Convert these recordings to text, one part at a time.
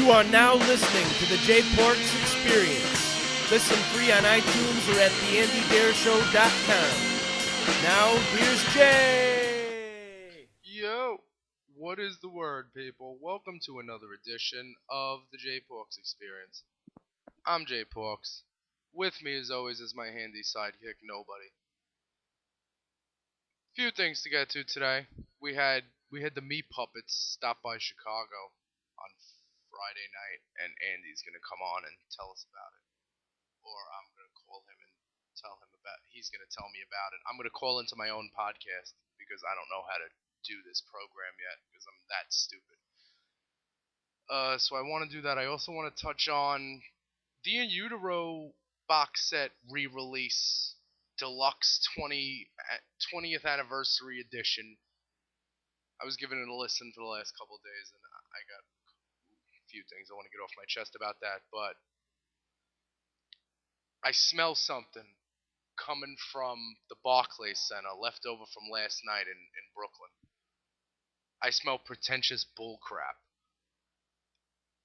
You are now listening to the J Porks Experience. Listen free on iTunes or at theandydareshow.com. Now, here's Jay. Yo, what is the word, people? Welcome to another edition of the J Porks Experience. I'm J Porks. With me, as always, is my handy sidekick, Nobody. Few things to get to today. We had the Meat Puppets stop by Chicago on Friday night, and Andy's gonna come on and tell us about it. Or I'm gonna call him and tell him about. He's gonna tell me about it. I'm gonna call into my own podcast because I don't know how to do this program yet because I'm that stupid. So I want to do that. I also want to touch on the Utero box set re-release deluxe 20th anniversary edition. I was giving it a listen for the last couple of days, and I got a few things I want to get off my chest about that, but I smell something coming from the Barclays Center, left over from last night in Brooklyn. I smell pretentious bullcrap.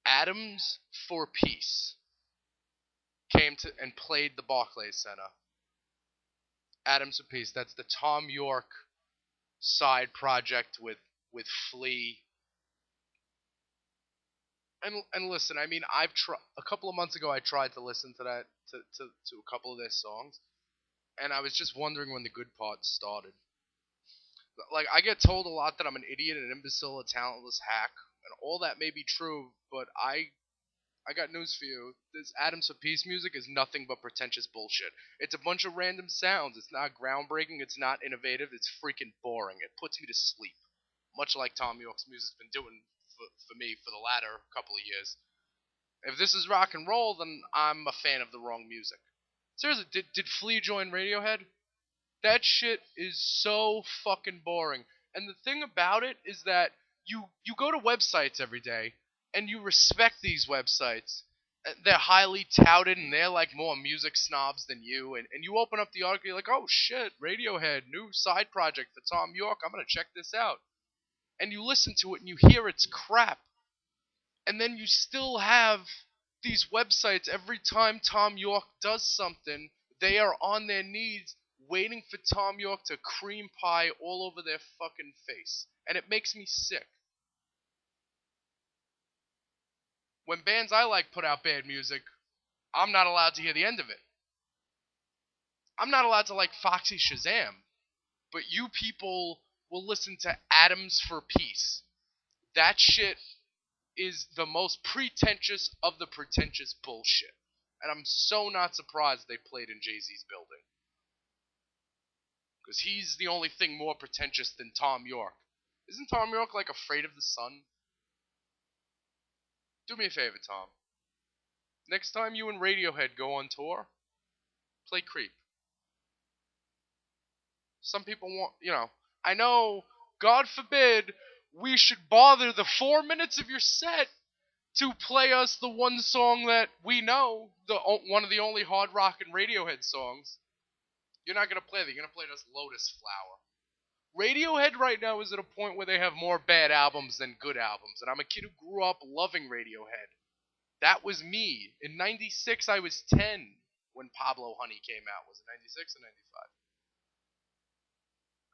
Atoms for Peace came to and played the Barclays Center. Atoms for Peace, that's the Tom York side project with Flea. And listen, I mean, a couple of months ago I tried to listen to that to a couple of their songs, and I was just wondering when the good parts started. Like, I get told a lot that I'm an idiot, an imbecile, a talentless hack, and all that may be true, but I got news for you. This Atoms for Peace music is nothing but pretentious bullshit. It's a bunch of random sounds. It's not groundbreaking. It's not innovative. It's freaking boring. It puts me to sleep. Much like Tom York's music's been doing for me for the latter couple of years. If this is rock and roll, then I'm a fan of the wrong music. Seriously, did Flea join Radiohead? That shit is so fucking boring. And the thing about it is that you go to websites every day, and you respect these websites. They're highly touted, and they're like more music snobs than you. And you open up the article, you're like, oh shit, Radiohead, new side project for Tom York, I'm gonna check this out. And you listen to it, and you hear it's crap. And then you still have these websites, every time Tom York does something, they are on their knees waiting for Tom York to cream pie all over their fucking face. And it makes me sick. When bands I like put out bad music, I'm not allowed to hear the end of it. I'm not allowed to like Foxy Shazam, but you people will listen to Atoms for Peace. That shit is the most pretentious of the pretentious bullshit. And I'm so not surprised they played in Jay-Z's building. Because he's the only thing more pretentious than Tom York. Isn't Tom York like afraid of the sun? Do me a favor, Tom. Next time you and Radiohead go on tour, play Creep. Some people want, I know, God forbid, we should bother the 4 minutes of your set to play us the one song that we know, one of the only hard rock and Radiohead songs. You're not going to play that. You're going to play us Lotus Flower. Radiohead right now is at a point where they have more bad albums than good albums. And I'm a kid who grew up loving Radiohead. That was me. In 96, I was 10 when Pablo Honey came out. Was it 96 or 95?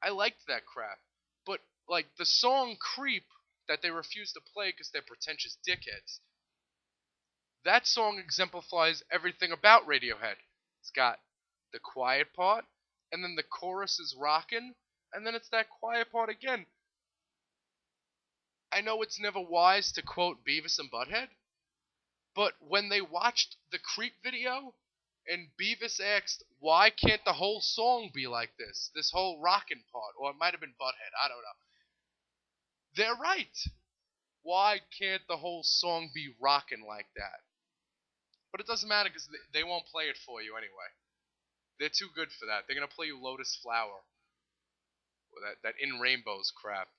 I liked that crap. But, like, the song Creep that they refuse to play because they're pretentious dickheads, that song exemplifies everything about Radiohead. It's got the quiet part, and then the chorus is rockin', and then it's that quiet part again. I know it's never wise to quote Beavis and Butthead, but when they watched the Creep video, and Beavis asked, why can't the whole song be like this? This whole rockin' part, or it might have been Butthead, I don't know. They're right. Why can't the whole song be rockin' like that? But it doesn't matter because they won't play it for you anyway. They're too good for that. They're going to play you Lotus Flower. Or that In Rainbows crap.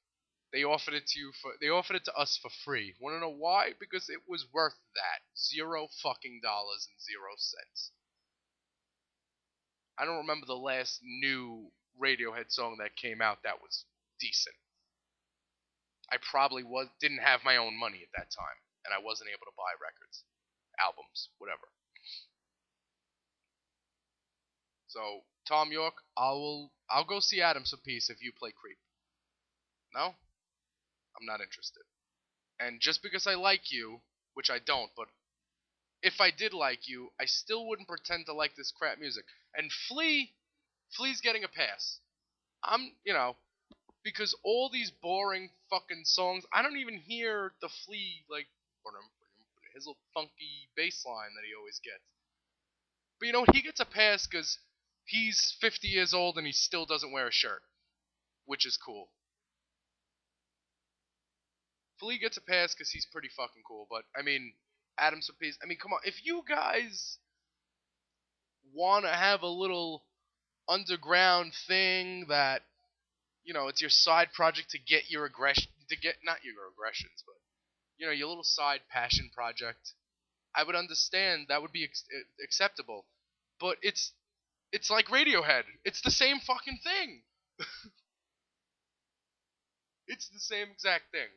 They offered it to us for free. Want to know why? Because it was worth that. $0 fucking dollars and 0 cents. I don't remember the last new Radiohead song that came out that was decent. I probably didn't have my own money at that time. and I wasn't able to buy records, albums, whatever. So Tom York, I'll go see Atoms for Peace if you play Creep. No, I'm not interested. And just because I like you, which I don't, but if I did like you, I still wouldn't pretend to like this crap music. And Flea's getting a pass. Because all these boring fucking songs, I don't even hear the Flea, like, his little funky bass line that he always gets. But he gets a pass because he's 50 years old and he still doesn't wear a shirt, which is cool. Flea gets a pass because he's pretty fucking cool, but, I mean, Adams for Peace, I mean, come on, if you guys want to have a little underground thing that, it's your side project to get your aggression, not your aggressions, but, your little side passion project, I would understand, that would be acceptable, but it's like Radiohead, it's the same fucking thing. It's the same exact thing.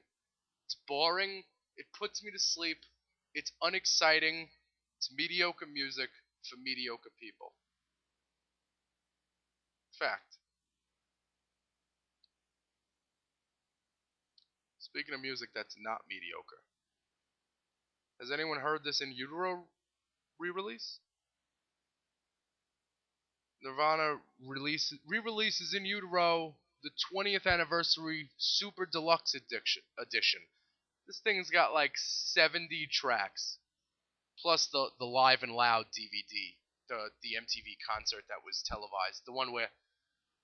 It's boring, it puts me to sleep, it's unexciting, it's mediocre music for mediocre people. Fact. Speaking of music that's not mediocre, has anyone heard this In Utero re-release? Nirvana re-releases In Utero, the 20th anniversary Super Deluxe edition. This thing's got like 70 tracks, plus the Live and Loud DVD, the MTV concert that was televised, the one where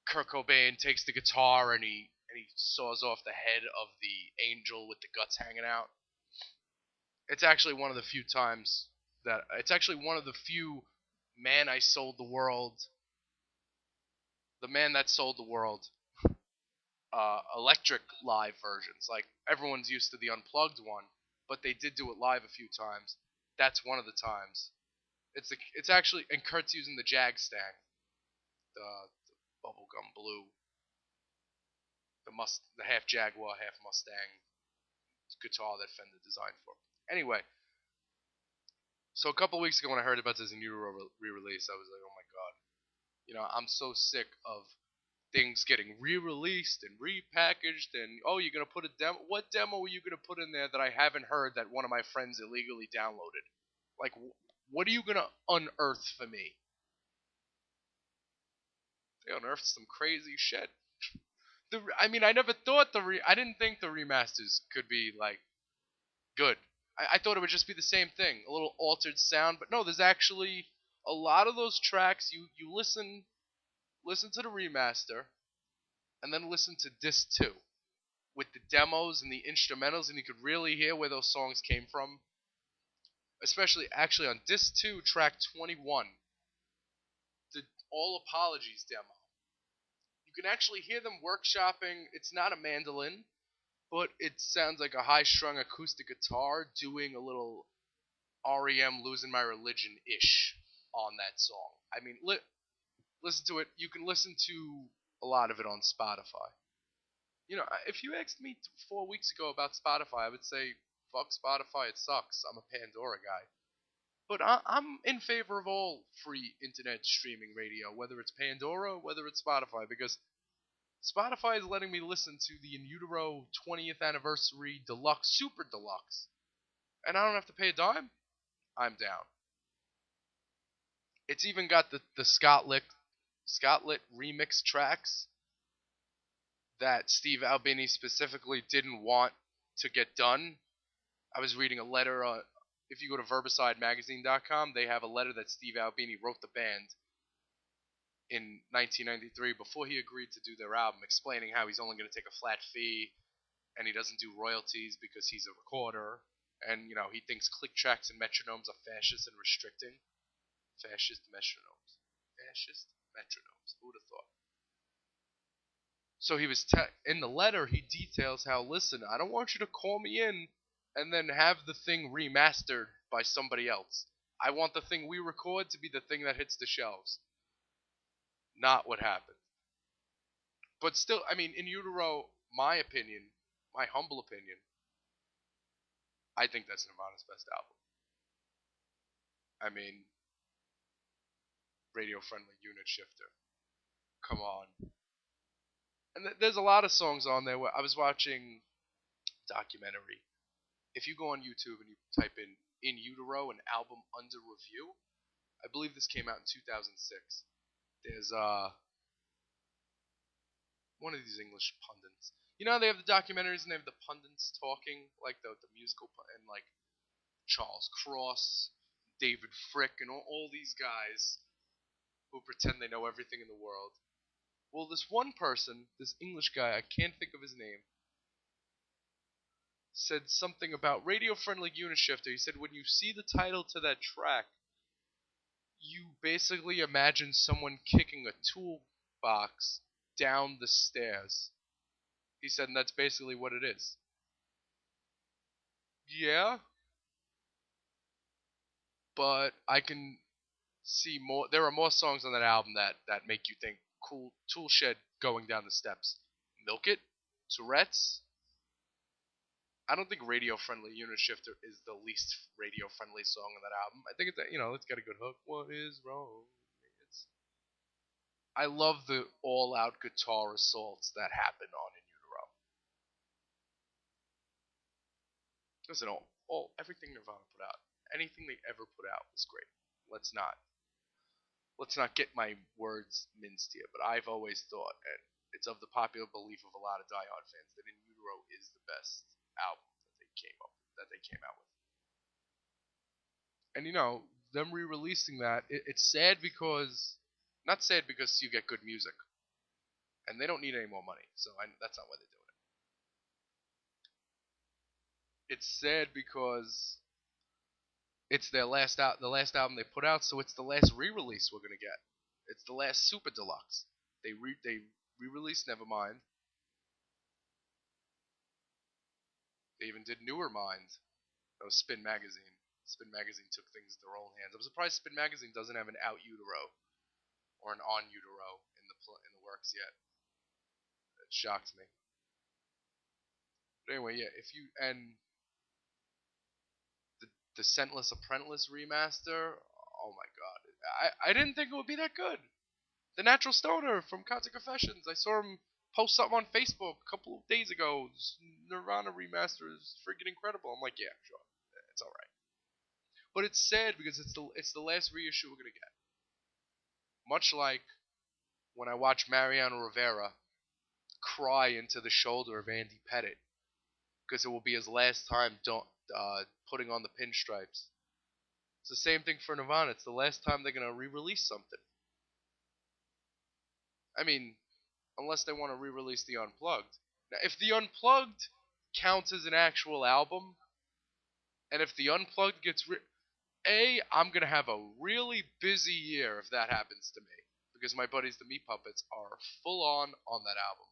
Kurt Cobain takes the guitar and he saws off the head of the angel with the guts hanging out. It's actually one of the few Man I Sold the World, the Man That Sold the World electric live versions. Like, everyone's used to the unplugged one, but they did do it live a few times. That's one of the times. It's actually, and Kurt's using the Jag Stang, the bubblegum blue, the half Jaguar, half Mustang guitar that Fender designed for. Anyway, so a couple weeks ago when I heard about this In Utero re-release, I was like, oh my god. I'm so sick of things getting re-released and repackaged and, oh, you're going to put a demo. What demo are you going to put in there that I haven't heard that one of my friends illegally downloaded? Like, what are you going to unearth for me? They unearthed some crazy shit. I didn't think the remasters could be, like, good. I thought it would just be the same thing, a little altered sound, but no, there's actually a lot of those tracks, you listen to the remaster, and then listen to disc 2, with the demos and the instrumentals, and you could really hear where those songs came from. Especially, actually, on disc 2, track 21, the All Apologies demo. You can actually hear them workshopping. It's not a mandolin, but it sounds like a high-strung acoustic guitar doing a little REM Losing My Religion-ish on that song. I mean, listen to it. You can listen to a lot of it on Spotify. If you asked me 4 weeks ago about Spotify, I would say, fuck Spotify, it sucks. I'm a Pandora guy. But I'm in favor of all free internet streaming radio, whether it's Pandora, whether it's Spotify, because Spotify is letting me listen to the In Utero 20th Anniversary Deluxe, Super Deluxe. And I don't have to pay a dime. I'm down. It's even got the Scott Litt remix tracks that Steve Albini specifically didn't want to get done. I was reading a letter, if you go to verbicidemagazine.com, they have a letter that Steve Albini wrote the band in 1993 before he agreed to do their album, explaining how he's only going to take a flat fee and he doesn't do royalties because he's a recorder, and he thinks click tracks and metronomes are fascist and restricting. Fascist metronomes. Who would have thought? So he was in the letter he details how, listen, I don't want you to call me in and then have the thing remastered by somebody else. I want the thing we record to be the thing that hits the shelves. Not what happened. But still, I mean, In Utero, my humble opinion, I think that's Nirvana's best album. I mean, radio friendly unit shifter. Come on. And there's a lot of songs on there where I was watching documentary. If you go on YouTube and you type in Utero, an album under review, I believe this came out in 2006. There's one of these English pundits. You know, they have the documentaries and they have the pundits talking, like the musical, and like Charles Cross, David Frick, and all these guys who pretend they know everything in the world. Well, this one person, this English guy, I can't think of his name, said something about radio-friendly unit shifter. He said when you see the title to that track, you basically imagine someone kicking a toolbox down the stairs. He said, and that's basically what it is. Yeah, but I can see more. There are more songs on that album that make you think cool tool shed going down the steps. Milk It, Tourette's. I don't think Radio Friendly Unit Shifter is the least radio friendly song on that album. I think it's got a good hook. What is wrong? It's, I love the all out guitar assaults that happen on In Utero. Listen, all everything Nirvana put out, anything they ever put out was great. Let's not get my words minced here, but I've always thought, and it's of the popular belief of a lot of diehard fans, that In Utero is the best album that they came out with. And them re-releasing that, it's sad because, not sad because you get good music, and they don't need any more money, so that's not why they're doing it. It's sad because it's the last album they put out, so it's the last re-release we're gonna get. It's the last super deluxe. They re-released Nevermind. They even did Newer Mind. That was Spin Magazine. Spin Magazine took things into their own hands. I'm surprised Spin Magazine doesn't have an Out Utero or an On Utero in the works yet. It shocks me. But anyway, yeah. If you and the Scentless Apprentice remaster, oh my god, I didn't think it would be that good. The Natural Stoner from Concert Confessions. I saw him post something on Facebook a couple of days ago. This Nirvana remaster is freaking incredible. I'm like, yeah, sure, it's all right. But it's sad because it's the last reissue we're gonna get. Much like when I watch Mariano Rivera cry into the shoulder of Andy Pettit because it will be his last time putting on the pinstripes. It's the same thing for Nirvana. It's the last time they're gonna re-release something. I mean, unless they want to re-release the Unplugged. Now, if the Unplugged counts as an actual album, and if the Unplugged gets I'm gonna have a really busy year if that happens to me, because my buddies the Meat Puppets are full on that album.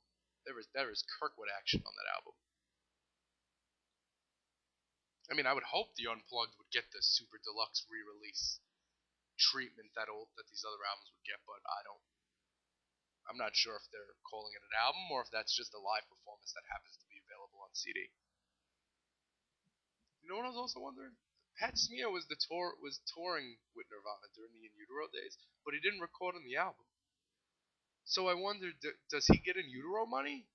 There is Kirkwood action on that album. I mean, I would hope the Unplugged would get the super deluxe re-release treatment that these other albums would get, but I'm not sure if they're calling it an album or if that's just a live performance that happens to be available on CD. You know what I was also wondering? Pat Smear was touring with Nirvana during the In Utero days, but he didn't record on the album. So I wondered, does he get In Utero money?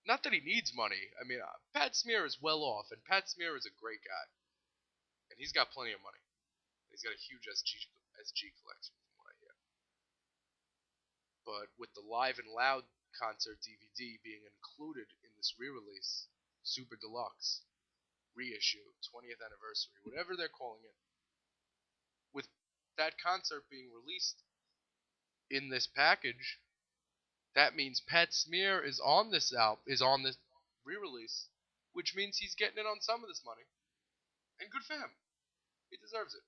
Not that he needs money. I mean, Pat Smear is well off, and Pat Smear is a great guy, and he's got plenty of money. He's got a huge SG collection, from what I hear. But with the Live and Loud concert DVD being included in this re-release, Super Deluxe, reissue, 20th anniversary, whatever they're calling it, with that concert being released in this package, that means Pat Smear is on this re-release, which means he's getting in on some of this money, and good for him. He deserves it.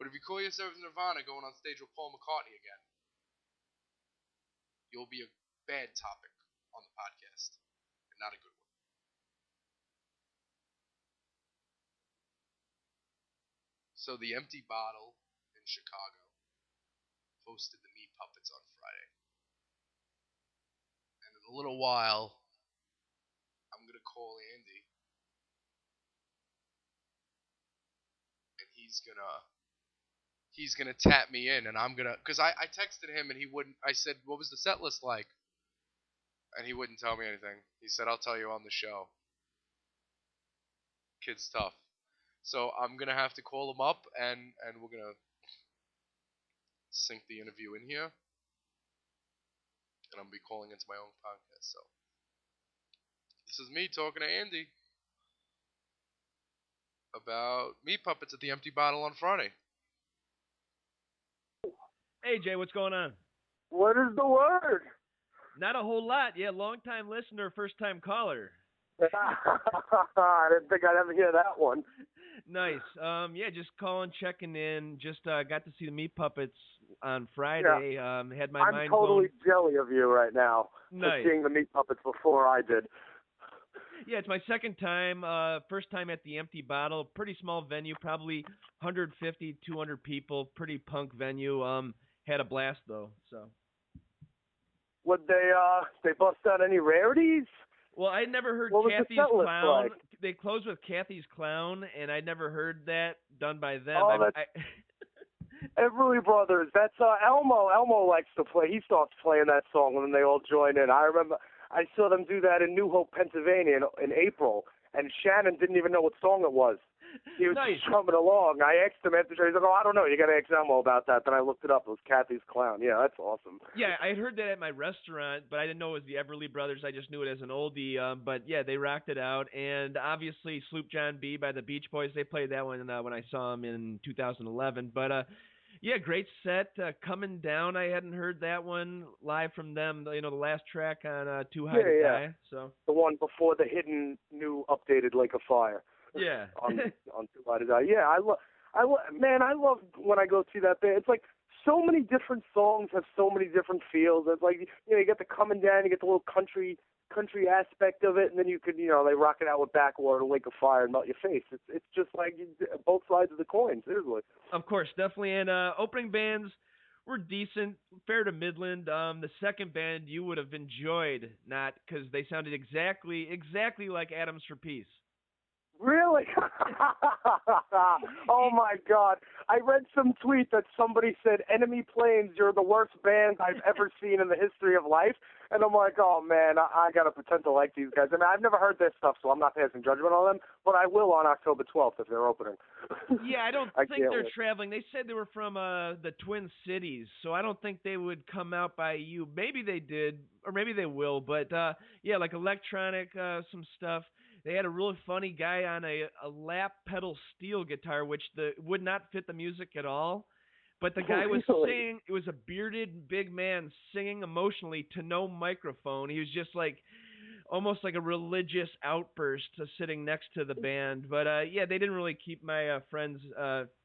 But if you call yourself Nirvana going on stage with Paul McCartney again, you'll be a bad topic on the podcast, and not a good one. So the Empty Bottle in Chicago hosted the Meat Puppets on Friday. And in a little while, gonna call Andy, and he's gonna tap me in, and I'm gonna, cause I texted him and he wouldn't. I said, what was the set list like? And he wouldn't tell me anything. He said, I'll tell you on the show. Kid's tough. So I'm gonna have to call him up, and we're gonna sync the interview in here, and I'm gonna be calling into my own podcast. So this is me talking to Andy about meat puppets at the Empty Bottle on Friday. Hey, Jay, what's going on? What is the word? Not a whole lot. Yeah, long-time listener, first-time caller. I didn't think I'd ever hear that one. Nice. Yeah, just calling, checking in. Just got to see the Meat Puppets on Friday. Yeah. Had my I'm mind totally blown. jelly of you right now Nice. for seeing the Meat Puppets before I did. Yeah, it's my second time. First time at the Empty Bottle. Pretty small venue, probably 150, 200 people. Pretty punk venue. Had a blast though. So. Would they bust out any rarities? Well, I'd never heard What was the Kathy's set list Clown. like? They closed with Kathy's Clown, and I'd never heard that done by them. Oh, Everly Brothers. That's Elmo. Elmo likes to play. He starts playing that song when they all join in. I remember I saw them do that in New Hope, Pennsylvania in April, and Shannon didn't even know what song it was. He was Nice. just coming along. I asked him after the show. He's like, "Oh, I don't know. You got to ask Elmo about that." Then I looked it up. It was Kathy's Clown. Yeah, that's awesome. Yeah, I had heard that at my restaurant, but I didn't know it was the Everly Brothers. I just knew it as an oldie. But yeah, they rocked it out, and obviously Sloop John B by the Beach Boys. They played that one when I saw them in 2011. But yeah, great set. Coming Down, I hadn't heard that one live from them. You know, the last track on Too High to Die. So the one before the hidden new updated Lake of Fire. Yeah. on Too High to Die. Yeah, I love when I go see that band. It's like so many different songs have so many different feels. It's like, you know, you get the coming down, you get the little country aspect of it, and then you could, you know, they rock it out with Backwater, Lake of Fire, and Melt Your Face. It's just like both sides of the coin, seriously. Of course, definitely. And opening bands were decent, fair to Midland. The second band you would have enjoyed, not because they sounded exactly like Atoms for Peace. Really? Oh my God! I read some tweet that somebody said, "Enemy Planes, you're the worst band I've ever seen in the history of life." And I'm like, oh man, I gotta pretend to like these guys. I mean, I've never heard their stuff, so I'm not passing judgment on them. But I will on October 12th if they're opening. Yeah, I don't think they're traveling. They said they were from the Twin Cities, so I don't think they would come out by you. Maybe they did, or maybe they will. But yeah, like electronic, some stuff. They had a really funny guy on a lap pedal steel guitar, which would not fit the music at all. But the guy was singing. It was a bearded big man singing emotionally to no microphone. He was just like almost like a religious outburst sitting next to the band. But yeah, they didn't really keep my friends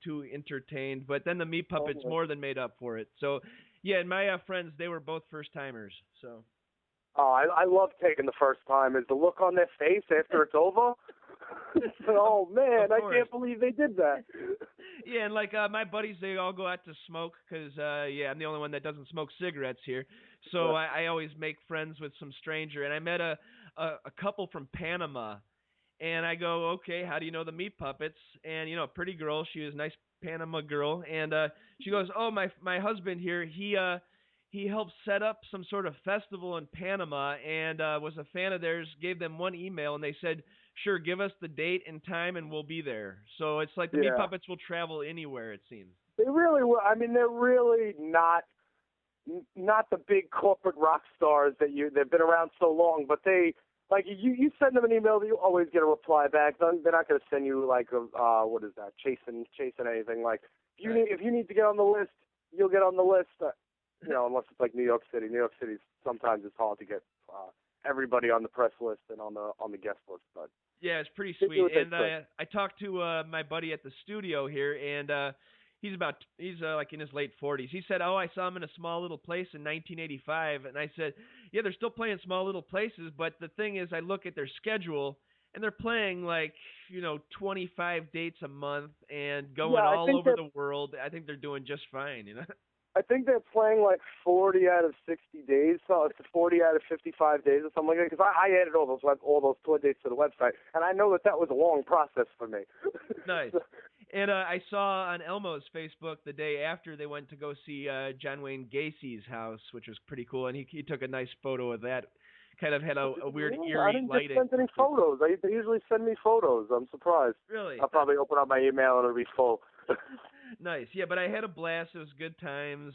too entertained. But then the Meat Puppets more than made up for it. So yeah, and my friends, they were both first timers. So. Oh, I love taking the first time. Is the look on their face after it's over? Oh man, I can't believe they did that. Yeah, and like my buddies, they all go out to smoke because yeah, I'm the only one that doesn't smoke cigarettes here. So I always make friends with some stranger, and I met a couple from Panama, and I go, okay, how do you know the Meat Puppets? And you know, a pretty girl, she was a nice Panama girl, and she goes, oh, my husband here, he helped set up some sort of festival in Panama and was a fan of theirs, gave them one email, and they said, sure, give us the date and time, and we'll be there. So it's like the Meat Puppets will travel anywhere, it seems. They really will. I mean, they're really not the big corporate rock stars they've been around so long, but they, like, you send them an email, you always get a reply back. They're not going to send you, like, what is that, chasing anything. Like, if you need to get on the list, you'll get on the list. You know, unless it's like New York City. New York City, sometimes it's hard to get everybody on the press list and on the guest list. But yeah, it's pretty sweet. And I talked to my buddy at the studio here, and he's like in his late 40s. He said, "Oh, I saw him in a small little place in 1985," and I said, "Yeah, they're still playing small little places, but the thing is, I look at their schedule." And they're playing 25 dates a month and going all over the world. I think they're doing just fine, you know. I think they're playing like 40 out of 60 days, so it's 40 out of 55 days or something like that. Because I added all those tour dates to the website, and I know that was a long process for me. Nice. And I saw on Elmo's Facebook the day after they went to go see John Wayne Gacy's house, which was pretty cool, and he took a nice photo of that. Kind of had a weird eerie I didn't lighting. get sent any photos. They usually send me photos. I'm surprised. Really? I'll probably open up my email and it'll be full. Nice. Yeah, but I had a blast. It was good times.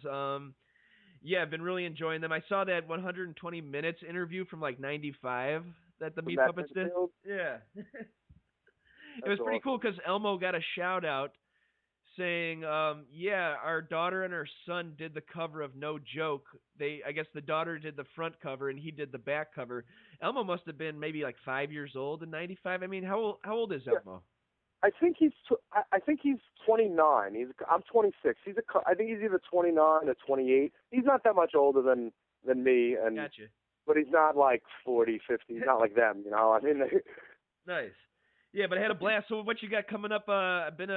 Yeah, I've been really enjoying them. I saw that 120 minutes interview from like 95 that the Meat Puppets did. Yeah. It was pretty cool because Elmo got a shout out saying, yeah, our daughter and her son did the cover of No Joke. I guess the daughter did the front cover and he did the back cover. Elmo must have been maybe like 5 years old in 95. I mean, how old is Elmo? I think he's 29. I'm 26. I think he's either 29 or 28. He's not that much older than me, and Gotcha. But he's not like 40, 50. He's not like them, you know. I mean, nice. Yeah, but I had a blast. So what you got coming up? I've been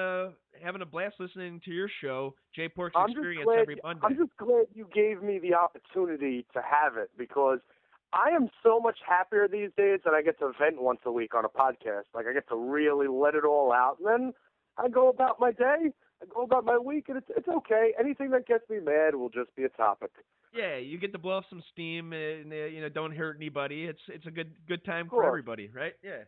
having a blast listening to your show, Jay Pork's Experience, every Monday. I'm just glad you gave me the opportunity to have it, because I am so much happier these days that I get to vent once a week on a podcast. Like, I get to really let it all out, and then I go about my day, I go about my week, and it's okay. Anything that gets me mad will just be a topic. Yeah, you get to blow off some steam, and don't hurt anybody. It's a good time for everybody, right? Yeah.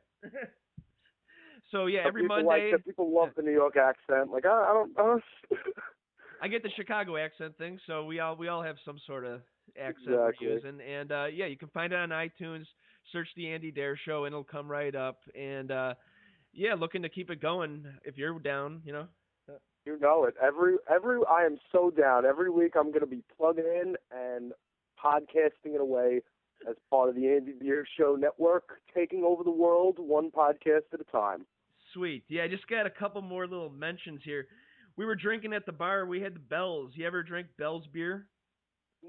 So yeah, every Monday. People love the New York accent. Like, I don't. I get the Chicago accent thing, so we all have some sort of accent exactly. we're using, and yeah, you can find it on iTunes. Search the Andy Dare Show, and it'll come right up. And yeah, looking to keep it going if you're down, you know. You know it. I am so down. Every week I'm going to be plugging in and podcasting it away as part of the Andy Dare Show network, taking over the world one podcast at a time. Sweet. Yeah, I just got a couple more little mentions here. We were drinking at the bar. We had the Bell's. You ever drink Bell's beer?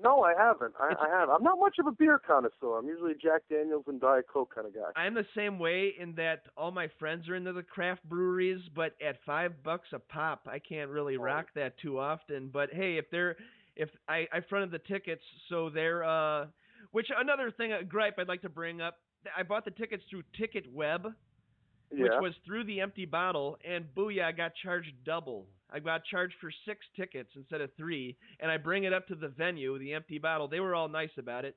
No, I haven't. I haven't. I'm not much of a beer connoisseur. I'm usually a Jack Daniels and Diet Coke kind of guy. I'm the same way in that all my friends are into the craft breweries, but at $5 a pop, I can't really rock that too often. But hey, if I fronted the tickets, so they're which another thing, a gripe I'd like to bring up. I bought the tickets through TicketWeb, which was through the Empty Bottle, and booyah, I got charged double. I got charged for 6 tickets instead of 3, and I bring it up to the venue, the Empty Bottle. They were all nice about it,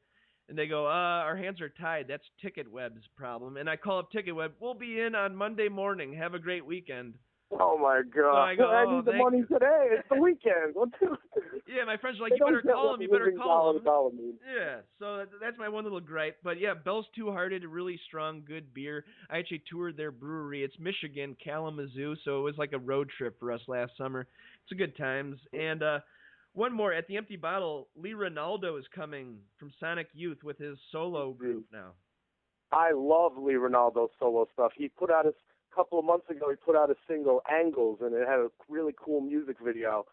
and they go, our hands are tied. That's TicketWeb's problem. And I call up TicketWeb. We'll be in on Monday morning. Have a great weekend. Oh, my God. So I go, I need the money today. It's the weekend. Yeah, my friends are like, you better call him. You better call him. Yeah, so that's my one little gripe. But, yeah, Bell's Two-Hearted, a really strong, good beer. I actually toured their brewery. It's Michigan, Kalamazoo, so it was like a road trip for us last summer. It's a good times. And one more. At the Empty Bottle, Lee Ronaldo is coming from Sonic Youth with his solo group now. I love Lee Ronaldo's solo stuff. He put out couple of months ago, he put out a single, Angles, and it had a really cool music video.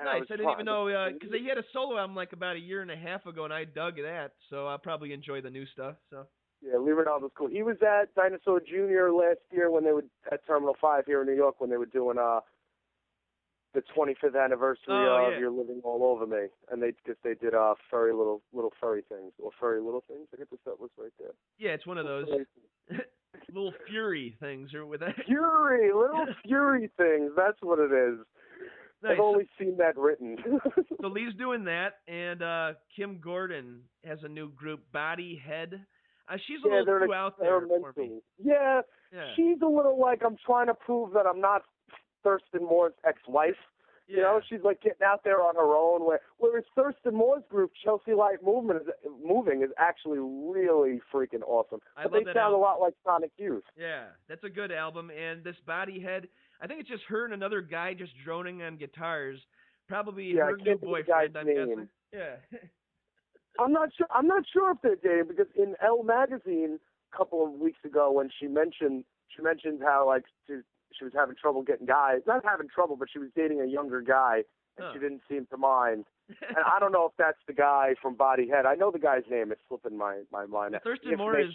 Nice. I didn't even know, because he had a solo album like about a year and a half ago, and I dug that, so I'll probably enjoy the new stuff. So. Yeah, Lee Ronaldo's cool. He was at Dinosaur Jr. last year when they were at Terminal 5 here in New York when they were doing the 25th anniversary of You're Living All Over Me, and they did furry little furry things, or furry little things. I guess that was right there. Yeah, it's one of those. Little Fury things, or with that. Little Fury things. That's what it is. Nice. I've only seen that written. So Lee's doing that, and Kim Gordon has a new group, Body Head. She's a little too out there for me. Yeah, she's a little like, I'm trying to prove that I'm not Thurston Moore's ex-wife. You know, she's like getting out there on her own. Whereas Thurston Moore's group, Chelsea Light Moving, is actually really freaking awesome. But they sound a lot like Sonic Youth. Yeah, that's a good album. And this Body Head, I think it's just her and another guy just droning on guitars. Probably her new boyfriend, I'm guessing. Yeah. I'm not sure if they're dating, because in Elle magazine a couple of weeks ago when she mentioned how like she was having trouble getting guys. Not having trouble, but she was dating a younger guy, and she didn't seem to mind. And I don't know if that's the guy from Body Head. I know the guy's name. It's slipping my mind. Thurston Moore is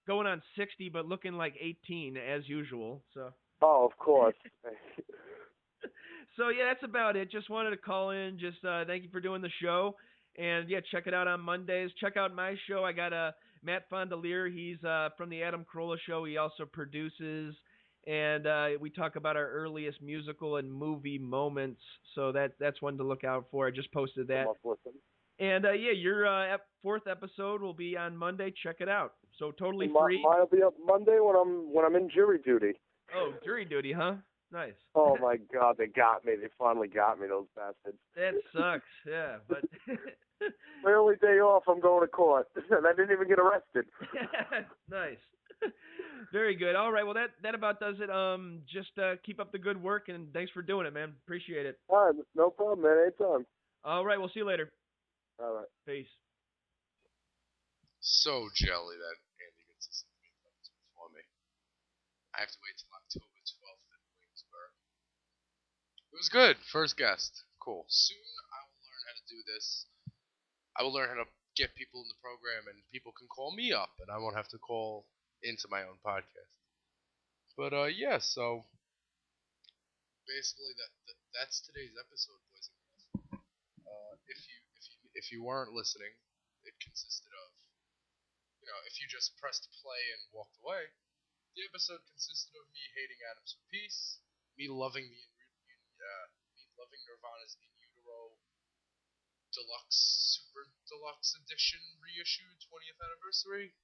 going on 60, but looking like 18, as usual. So. Oh, of course. So yeah, that's about it. Just wanted to call in. Just thank you for doing the show, and yeah, check it out on Mondays. Check out my show. I got Matt Fondelier. He's from the Adam Carolla Show. He also produces, and we talk about our earliest musical and movie moments. So that's one to look out for. I just posted that. And yeah, your fourth episode will be on Monday. Check it out. So totally free. Mine'll be up Monday when I'm in jury duty. Oh, jury duty, huh? Nice. Oh my God, they got me. They finally got me, those bastards. That sucks. Yeah, but my only day off, I'm going to court, and I didn't even get arrested. Nice. Very good. All right. Well, that about does it. Just keep up the good work, and thanks for doing it, man. Appreciate it. All right, no problem, man. Anytime. All right. We'll see you later. All right. Peace. So jelly that Andy gets to send me before me. I have to wait till October 12th in Williamsburg. It was good. First guest. Cool. Soon I will learn how to do this. I will learn how to get people in the program, and people can call me up, and I won't have to call into my own podcast. But yeah, so basically that's today's episode, boys and girls. If you weren't listening, it consisted of, if you just pressed play and walked away, the episode consisted of me hating Atoms for Peace, me loving Nirvana's In Utero Super Deluxe Edition reissue 20th anniversary,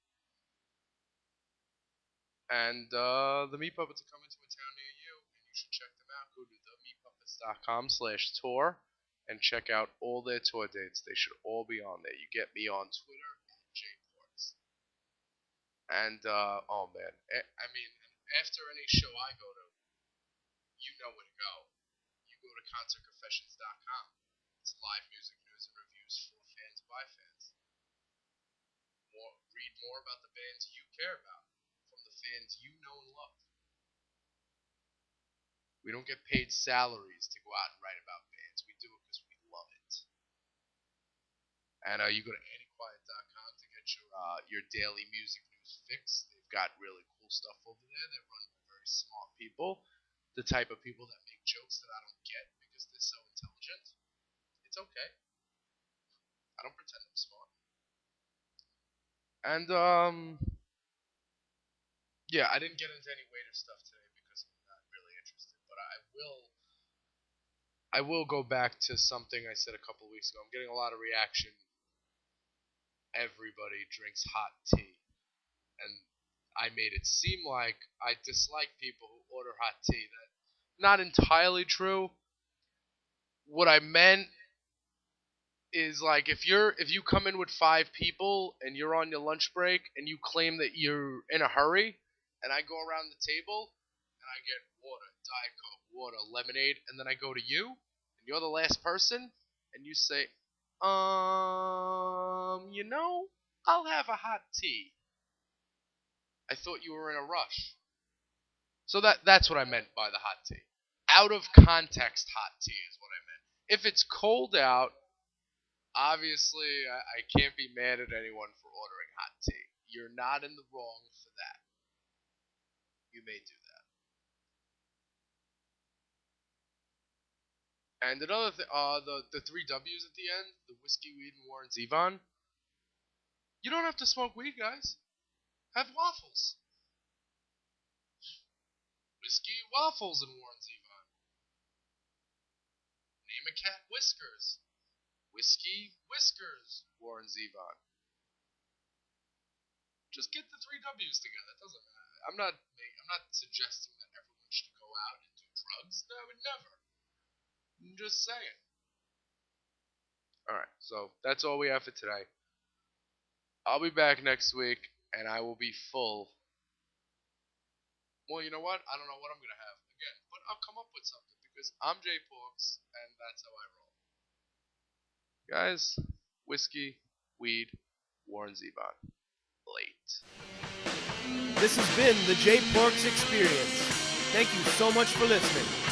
and the Meat Puppets are coming to a town near you, and you should check them out. Go to themeatpuppets.com/tour and check out all their tour dates. They should all be on there. You get me on Twitter at JPorts. And oh man, I mean, after any show I go to, you know where to go. You go to concertconfessions.com. It's live music news and reviews for fans by fans. Read more about the bands you care about from the fans you know and love. We don't get paid salaries to go out and write about bands. We do it because we love it. And you go to anniequiet.com to get your daily music news fix. They've got really cool stuff over there. They're run by very smart people. The type of people that make jokes that I don't get because they're so intelligent. It's okay. I don't pretend I'm smart. And yeah, I didn't get into any waiter stuff today because I'm not really interested. But I will go back to something I said a couple of weeks ago. I'm getting a lot of reaction. Everybody drinks hot tea, and I made it seem like I dislike people who order hot tea. That's not entirely true. What I meant is, like, if you come in with 5 people and you're on your lunch break and you claim that you're in a hurry, and I go around the table and I get water, Diet Coke, water, lemonade, and then I go to you and you're the last person and you say, I'll have a hot tea. I thought you were in a rush. So that's what I meant by the hot tea. Out of context hot tea is what I meant. If it's cold out, obviously I can't be mad at anyone for ordering hot tea. You're not in the wrong for that. You may do that. And another thing, the 3 W's at the end, the whiskey, weed, and Warren Zevon. You don't have to smoke weed, guys. Have waffles. Whiskey, waffles, and Warren Zevon. Name a cat Whiskers. Whiskey, Whiskers, Warren Zevon. Just get the 3 W's together. It doesn't matter. I'm not suggesting that everyone should go out and do drugs. No, never. I'm just saying. Alright, so that's all we have for today. I'll be back next week, and I will be full. Well, you know what? I don't know what I'm going to have again, but I'll come up with something because I'm Jay Porks, and that's how I roll. Guys, whiskey, weed, Warren Zevon. Late. This has been the Jay Porks Experience. Thank you so much for listening.